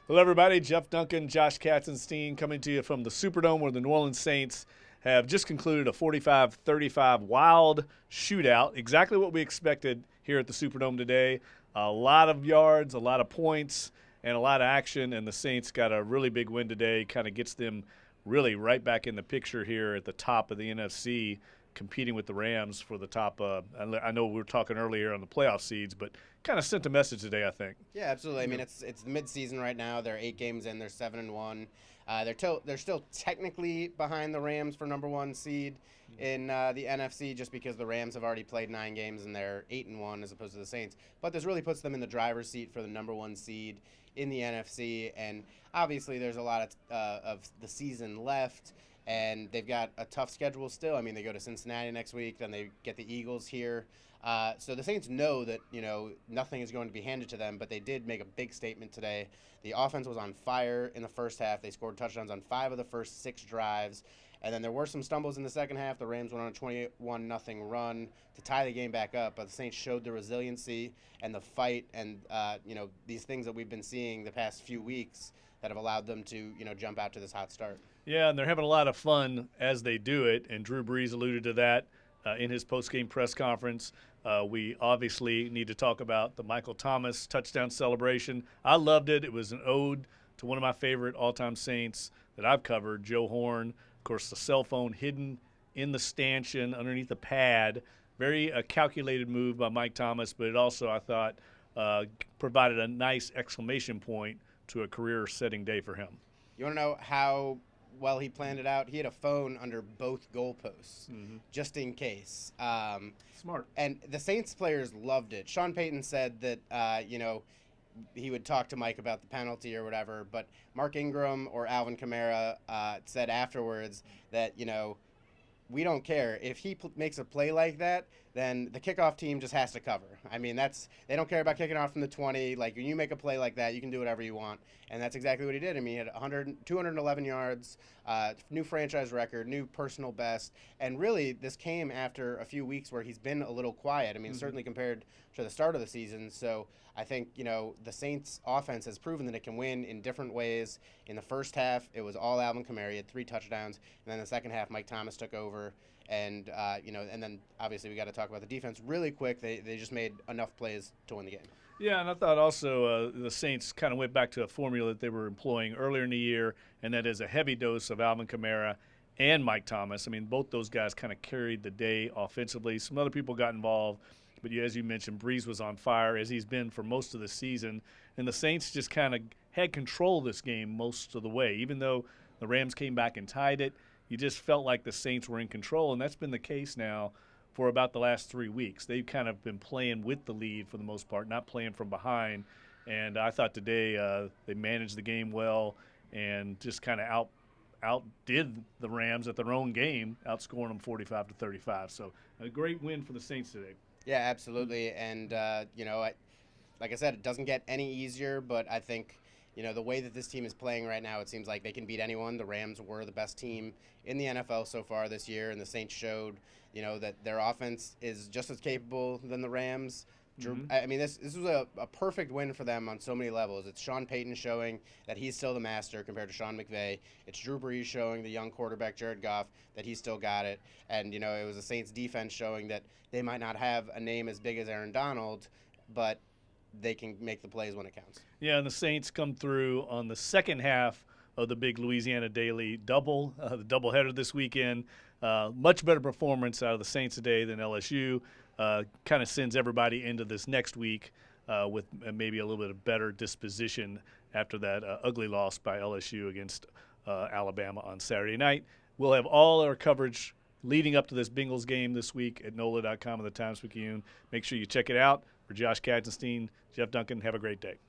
Hello, everybody. Jeff Duncan, Josh Katzenstein coming to you from the Superdome where the New Orleans Saints have just concluded a 45-35 wild shootout. Exactly what we expected here at the Superdome today. A lot of yards, a lot of points, and a lot of action, and the Saints got a really big win today. Kind of gets them really right back in the picture here at the top of the NFC, competing with the Rams for the top. I know we were talking earlier on the playoff seeds, but kind of sent a message today, I think. Yeah, absolutely. I mean, it's mid-season right now. They're 8 games in. They're 7-1. They're still technically behind the Rams for number 1 seed in the NFC, just because the Rams have already played 9 games and they're 8-1 as opposed to the Saints. But this really puts them in the driver's seat for the number 1 seed in the NFC. And obviously, there's a lot of the season left. And they've got a tough schedule still. I mean, they go to Cincinnati next week, then they get the Eagles here. So the Saints know that, nothing is going to be handed to them, but they did make a big statement today. The offense was on fire in the first half. They scored touchdowns on 5 of the first 6 drives. And then there were some stumbles in the second half. The Rams went on a 21-0 run to tie the game back up, but the Saints showed the resiliency and the fight and, these things that we've been seeing the past few weeks that have allowed them to, jump out to this hot start. Yeah, and they're having a lot of fun as they do it, and Drew Brees alluded to that in his post-game press conference. We obviously need to talk about the Michael Thomas touchdown celebration. I loved it. It was an ode to one of my favorite all-time Saints that I've covered, Joe Horn. Of course, the cell phone hidden in the stanchion underneath the pad. Very calculated move by Mike Thomas, but it also, I thought, provided a nice exclamation point to a career-setting day for him. You want to know how well he planned it out? He had a phone under both goalposts, just in case. Smart. And the Saints players loved it. Sean Payton said that, he would talk to Mike about the penalty or whatever, but Mark Ingram or Alvin Kamara said afterwards that, we don't care. If he makes a play like that, then the kickoff team just has to cover. I mean, they don't care about kicking off from the 20. Like, when you make a play like that, you can do whatever you want. And that's exactly what he did. I mean, he had 211 yards, new franchise record, new personal best. And really, this came after a few weeks where he's been a little quiet. I mean, certainly compared to the start of the season. So I think, the Saints offense has proven that it can win in different ways. In the first half, it was all Alvin Kamara. He had 3 touchdowns. And then the second half, Mike Thomas took over. And, and then obviously we got to talk about the defense really quick. They just made enough plays to win the game. Yeah, and I thought also the Saints kind of went back to a formula that they were employing earlier in the year, and that is a heavy dose of Alvin Kamara and Mike Thomas. I mean, both those guys kind of carried the day offensively. Some other people got involved, but as you mentioned, Brees was on fire, as he's been for most of the season. And the Saints just kind of had control of this game most of the way. Even though the Rams came back and tied it, you just felt like the Saints were in control, and that's been the case now for about the last 3 weeks. They've kind of been playing with the lead for the most part, not playing from behind. And I thought today they managed the game well and just kind of outdid the Rams at their own game, outscoring them 45-35. So a great win for the Saints today. Yeah, absolutely. And, like I said, it doesn't get any easier, but I think, the way that this team is playing right now, it seems like they can beat anyone. The Rams were the best team in the NFL so far this year, and the Saints showed, that their offense is just as capable than the Rams. I mean, this was a perfect win for them on so many levels. It's Sean Payton showing that he's still the master compared to Sean McVay. It's Drew Brees showing the young quarterback Jared Goff that he's still got it. And, it was the Saints defense showing that they might not have a name as big as Aaron Donald, but they can make the plays when it counts. Yeah, and the Saints come through on the second half of the big Louisiana Daily double, the doubleheader this weekend. Much better performance out of the Saints today than LSU. Kind of sends everybody into this next week with maybe a little bit of better disposition after that ugly loss by LSU against Alabama on Saturday night. We'll have all our coverage leading up to this Bengals game this week at NOLA.com and the Times-Picayune. Make sure you check it out. For Josh Katzenstein, Jeff Duncan, have a great day.